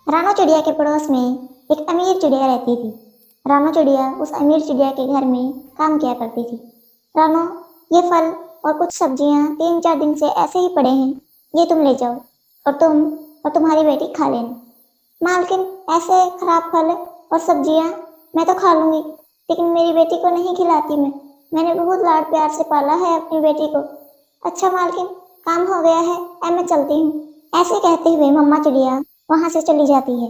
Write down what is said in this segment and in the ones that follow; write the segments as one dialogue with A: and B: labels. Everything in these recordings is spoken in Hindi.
A: रानो चिड़िया के पड़ोस में एक अमीर चिड़िया रहती थी। रानो चिड़िया उस अमीर चिड़िया के घर में काम किया करती थी। रानो, ये फल और कुछ सब्जियां 3-4 दिन से ऐसे ही पड़े हैं, ये तुम ले जाओ और तुम और तुम्हारी बेटी खा लेना। मालकिन, ऐसे खराब फल और सब्जियां मैं तो खा लूंगी, लेकिन मेरी बेटी को नहीं खिलाती। मैंने बहुत लाड प्यार से पाला है अपनी बेटी को। अच्छा मालकिन, काम हो गया है, अब मैं चलती हूँ। ऐसे कहते हुए मम्मा चिड़िया वहां से चली जाती है।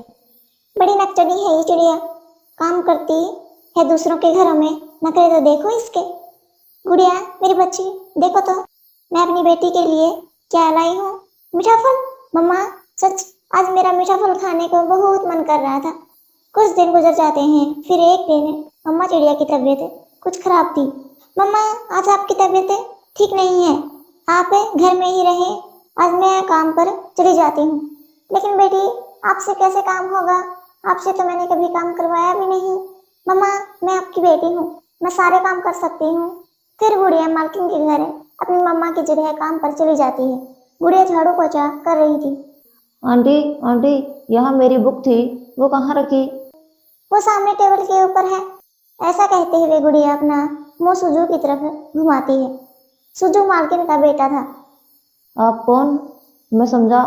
A: बड़ी नकचनी है ये चिड़िया, काम करती है दूसरों के घरों में, नखरे तो देखो इसके। गुड़िया मेरी बच्ची, देखो तो मैं अपनी बेटी के लिए क्या लाई हूँ, मीठा फल। मम्मा सच, आज मेरा मीठा फल खाने को बहुत मन कर रहा था। कुछ दिन गुजर जाते हैं, फिर एक दिन मम्मा चिड़िया की तबीयत कुछ खराब थी। मम्मा, आज आपकी तबीयत ठीक नहीं है, आप घर में ही रहे, आज मैं काम पर चली जाती हूँ। लेकिन बेटी, आपसे कैसे काम होगा, आपसे तो मैंने कभी काम करवाया भी नहीं। मम्मा, मैं आपकी बेटी हूँ, मैं सारे काम कर सकती हूँ। फिर गुड़िया मालकिन के घर अपनी मम्मा की जगह काम पर चली जाती है। गुड़िया झाड़ू पोछा कर रही थी।
B: आंटी आंटी, यहाँ मेरी बुक थी, वो कहाँ रखी?
A: वो सामने टेबल के ऊपर है। ऐसा कहते हुए गुड़िया अपना मुंह सुजू की तरफ घुमाती है। सुजू मालकिन का बेटा था।
B: आप कौन? मैं समझा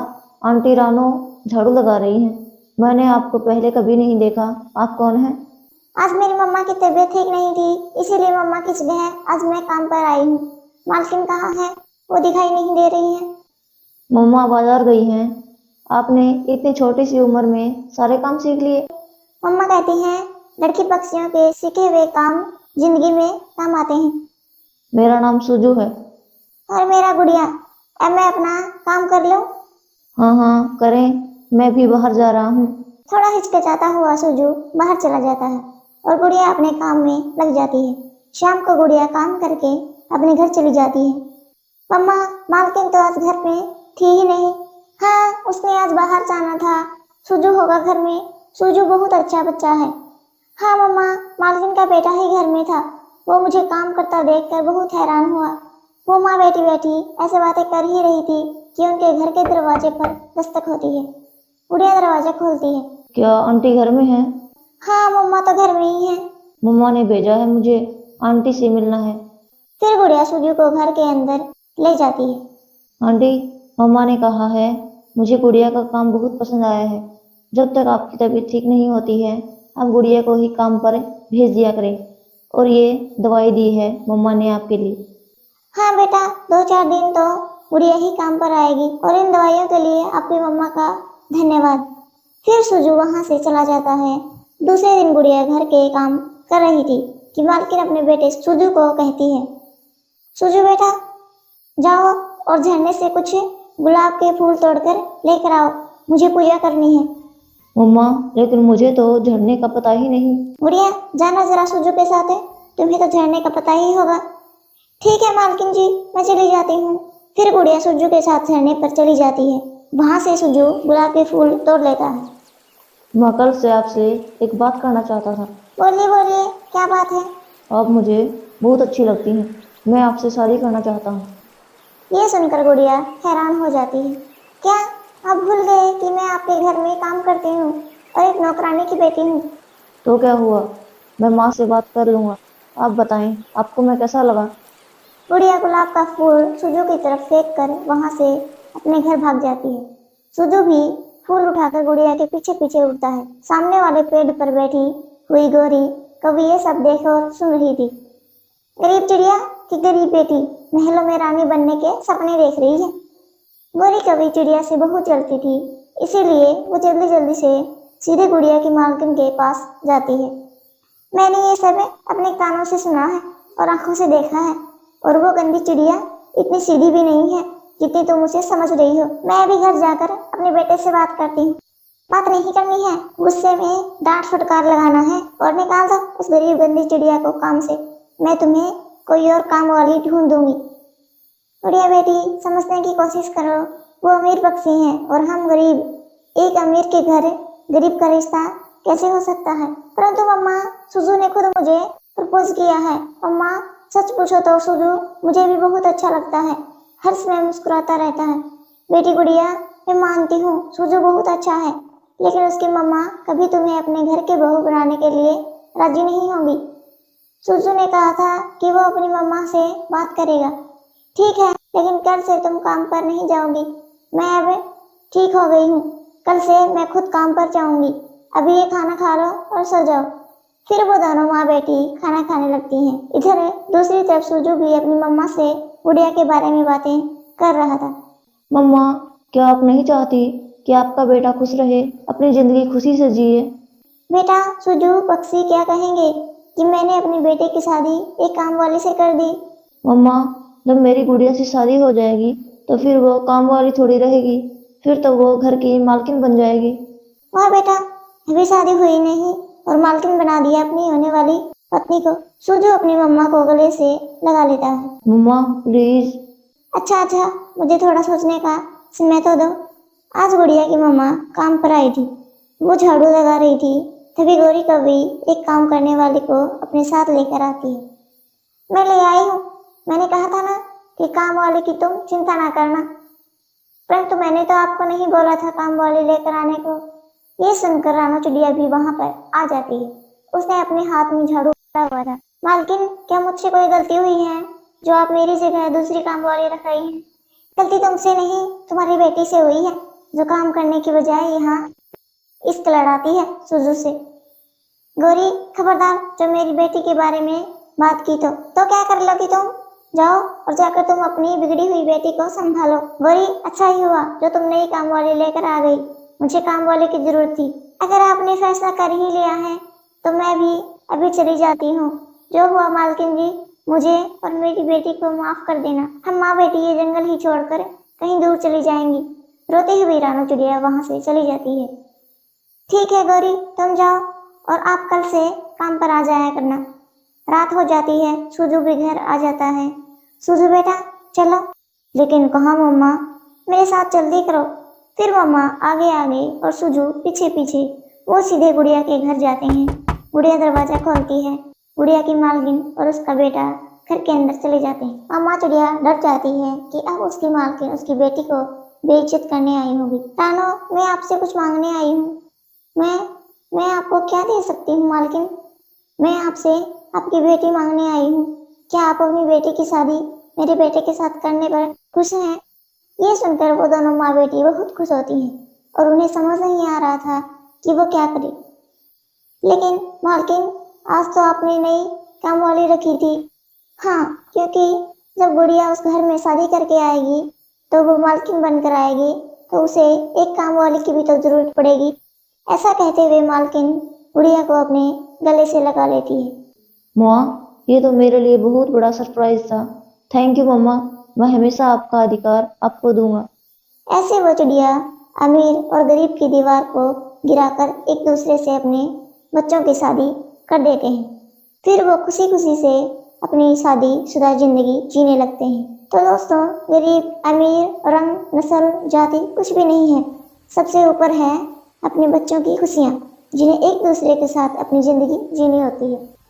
B: आंटी रानो झाड़ू लगा रही हैं। मैंने आपको पहले कभी नहीं देखा, आप कौन हैं?
A: आज मेरी मम्मा की तबीयत ठीक नहीं थी, इसीलिए मम्मा की जगह आज मैं काम पर आई हूँ। मालकिन कहाँ है, वो दिखाई नहीं दे रही है।
B: मम्मा बाजार गई हैं। आपने इतनी छोटी सी उम्र में सारे काम सीख लिए?
A: मम्मा कहती हैं, लड़की पक्षियों के सीखे हुए काम जिंदगी में काम आते हैं।
B: मेरा नाम सुजू है।
A: और मेरा गुड़िया। अब मैं अपना काम कर लूं?
B: हाँ हाँ करें, मैं भी बाहर जा रहा हूँ।
A: थोड़ा हिचकिचाता हुआ सुजू बाहर चला जाता है और गुड़िया अपने काम में लग जाती है। शाम को गुड़िया काम करके अपने घर चली जाती है। मम्मा, मालकिन तो आज घर में थी ही नहीं। हाँ, उसने आज बाहर जाना था। सुजू होगा घर में, सुजू बहुत अच्छा बच्चा है। हाँ मम्मा, मालकिन का बेटा ही घर में था, वो मुझे काम करता देखकर बहुत हैरान हुआ। वो माँ बेटी बैठी ऐसे बातें कर ही रही थी कि उनके घर के दरवाजे पर दस्तक होती है। गुड़िया दरवाजा खोलती है।
B: क्या आंटी घर में है?
A: हाँ मम्मा तो घर में ही है।
B: मम्मा ने भेजा है, मुझे आंटी से मिलना है।
A: फिर गुड़िया सुजू को घर के अंदर ले जाती है।
B: आंटी, मम्मा ने कहा है, मुझे गुड़िया का काम बहुत पसंद आया है। जब तक आपकी तबीयत ठीक नहीं होती है, आप गुड़िया को ही काम पर भेज दिया करें। और ये दवाई दी है मम्मा ने आपके लिए।
A: हाँ बेटा, 2-4 दिन तो गुड़िया ही काम पर आएगी और इन दवाइयों के लिए आपकी मम्मा का धन्यवाद। फिर सुजू वहां से चला जाता है। दूसरे दिन गुड़िया घर के काम कर रही थी कि मालकिन अपने बेटे सुजू को कहती है, सुजू बेटा, जाओ और झरने से कुछ गुलाब के फूल तोड़कर लेकर आओ, मुझे पूजा करनी है।
B: मम्मा, लेकिन मुझे तो झरने का पता ही नहीं।
A: गुड़िया, जाना जरा सुजू के साथ है, तुम्हें तो झरने का पता ही होगा। ठीक है मालकिन जी, मैं चली जाती हूँ। फिर गुड़िया सुजू के साथ झरने पर चली जाती है। वहां से सुजू गुलाब के फूल तोड़ लेता है।
B: मैं कल से आपसे एक बात करना चाहता था।
A: बोलिए बोलिए, क्या बात है?
B: आप मुझे बहुत अच्छी लगती हैं, मैं आपसे शादी करना चाहता हूँ।
A: ये सुनकर गुड़िया हैरान हो जाती है। क्या आप भूल गए कि मैं आपके घर में काम करती हूँ और एक नौकरानी की बेटी हूँ?
B: तो क्या हुआ, मैं माँ से बात कर लूँगा। आप बताएं, आपको मैं कैसा लगा?
A: गुड़िया गुलाब का फूल सुजू की तरफ फेंक कर वहां से अपने घर भाग जाती है। सुजू भी फूल उठाकर गुड़िया के पीछे पीछे उड़ता है। सामने वाले पेड़ पर बैठी हुई गौरी कभी ये सब देख और सुन रही थी। गरीब चिड़िया की गरीब बेटी महलों में रानी बनने के सपने देख रही है। गौरी कभी चिड़िया से बहुत जलती थी, इसीलिए वो जल्दी जल्दी से सीधे गुड़िया की मालकिन के पास जाती है। मैंने ये सब अपने कानों से सुना है और आंखों से देखा है, और वो गंदी चिड़िया इतनी सीधी भी नहीं है जितनी तुम उसे समझ रही हो। मैं अभी घर जाकर अपने बेटे से बात करती हूँ। बात नहीं करनी है, गुस्से में डांट फटकार लगाना है और निकाल दो उस गरीब गंदी चिड़िया को काम से। मैं तुम्हें कोई और काम वाली ढूंढ दूंगी। गुड़िया बेटी, समझने की कोशिश करो, वो अमीर पक्षी हैं और हम गरीब। एक अमीर के घर गरीब का रिश्ता कैसे हो सकता है? परंतु मम्मा, सुजू ने खुद मुझे प्रपोज किया है। मम्मा, सच पूछो तो सुजू मुझे भी बहुत अच्छा लगता है, हर समय मुस्कुराता रहता है। बेटी गुड़िया, मैं मानती हूँ सुजू बहुत अच्छा है, लेकिन उसकी मम्मा कभी तुम्हें अपने घर के बहू बनाने के लिए राजी नहीं होंगी। सुजू ने कहा था कि वो अपनी मम्मा से बात करेगा। ठीक है, लेकिन कल से तुम काम पर नहीं जाओगी। मैं अब ठीक हो गई हूँ, कल से मैं खुद काम पर जाऊंगी। अभी ये खाना खा लो और सो जाओ। फिर वो दोनों माँ बेटी खाना खाने लगती हैं। इधर दूसरी तरफ सुजू भी अपनी मम्मा से गुड़िया के बारे में बातें कर रहा था।
B: मम्मा, क्या आप नहीं चाहती कि आपका बेटा खुश रहे, अपनी जिंदगी खुशी से जिए?
A: बेटा, सुजू पक्षी क्या कहेंगे कि मैंने अपनी बेटे की शादी एक काम वाले से कर दी।
B: मम्मा, जब मेरी गुड़िया से शादी हो जाएगी तो फिर वो काम वाली थोड़ी रहेगी, फिर तो वो घर की मालकिन बन जाएगी।
A: वाह बेटा, अभी शादी हुई नहीं और मालकिन बना दिया अपनी होने वाली पत्नी को। सुजू अपनी मम्मा को गले से लगा लेता है।
B: मम्मा प्लीज।
A: अच्छा, मुझे थोड़ा सोचने का समय तो दो। आज गुड़िया की मम्मा काम पर आई थी। वो झाड़ू लगा रही थी, तभी गौरी कभी एक काम करने वाले को अपने साथ लेकर आती है। मैं ले आई हूँ, मैंने कहा था ना कि काम वाले की तुम चिंता ना करना। परंतु मैंने तो आपको नहीं बोला था काम वाले लेकर आने को। ये सुनकर रानू चिड़िया भी वहां पर आ जाती है। उसने अपने हाथ में झाड़ू पकड़ा हुआ था। मालकिन, क्या मुझसे कोई गलती हुई है जो आप मेरी जगह दूसरी काम वाली रख रही हैं? गलती तुमसे नहीं, तुम्हारी बेटी से हुई है, जो काम करने की बजाय यहाँ इश्क लड़ाती है सुजू से। गौरी, खबरदार, जो मेरी बेटी के बारे में बात की तो क्या कर लोगी तुम? जाओ और जाकर तुम अपनी बिगड़ी हुई बेटी को संभालो। गौरी, अच्छा ही हुआ जो तुम नई काम वाली लेकर आ गई। मुझे काम वाले की जरूरत थी। अगर आपने फैसला कर ही लिया है तो मैं भी अभी चली जाती हूँ। जो हुआ मालकिन जी, मुझे और मेरी बेटी को माफ कर देना। हम माँ बेटी ये जंगल ही छोड़कर कहीं दूर चली जाएंगी। रोती हुई रानू चिड़िया वहां से चली जाती है। ठीक है गौरी, तुम जाओ और आप कल से काम पर आ जाया करना। रात हो जाती है, सुजू भी घर आ जाता है। सुजू बेटा चलो। लेकिन कहाँ मम्मा, मेरे साथ जल्दी करो। फिर मम्मा आगे आगे और सुजू पीछे पीछे। वो सीधे गुड़िया के घर जाते हैं। गुड़िया दरवाजा खोलती है। गुड़िया की मालकिन और उसका बेटा घर के अंदर चले जाते हैं। अम्मा चिड़िया डर जाती है कि अब उसकी मालकिन उसकी बेटी को बेइज्जत करने आई होगी। रानो, मैं आपसे कुछ मांगने आई हूँ। मैं आपको क्या दे सकती हूँ मालकिन? मैं आपसे आपकी बेटी मांगने आई हूँ। क्या आप अपनी बेटी की शादी मेरे बेटे के साथ करने पर खुश हैं? ये सुनकर वो दोनों माँ बेटी बहुत खुश होती हैं और उन्हें समझ नहीं आ रहा था कि वो क्या करे। लेकिन मालकिन, आज तो आपने नई काम वाली रखी थी। हाँ, क्योंकि जब गुड़िया उस घर में शादी करके आएगी तो वो मालकिन बनकर आएगी, तो उसे एक काम वाली की भी तो जरूरत पड़ेगी। ऐसा कहते हुए मालकिन गुड़िया को अपने गले से लगा लेती है।
B: माँ, ये तो मेरे लिए बहुत बड़ा सरप्राइज था। थैंक यू मम्मा, मैं हमेशा आपका अधिकार आपको दूंगा।
A: ऐसे वो चिड़िया अमीर और गरीब की दीवार को गिराकर एक दूसरे से अपने बच्चों की शादी कर देते हैं। फिर वो खुशी खुशी से अपनी शादीशुदा जिंदगी जीने लगते हैं। तो दोस्तों, गरीब अमीर रंग नस्ल जाति कुछ भी नहीं है। सबसे ऊपर है अपने बच्चों की खुशियाँ, जिन्हें एक दूसरे के साथ अपनी जिंदगी जीनी होती है।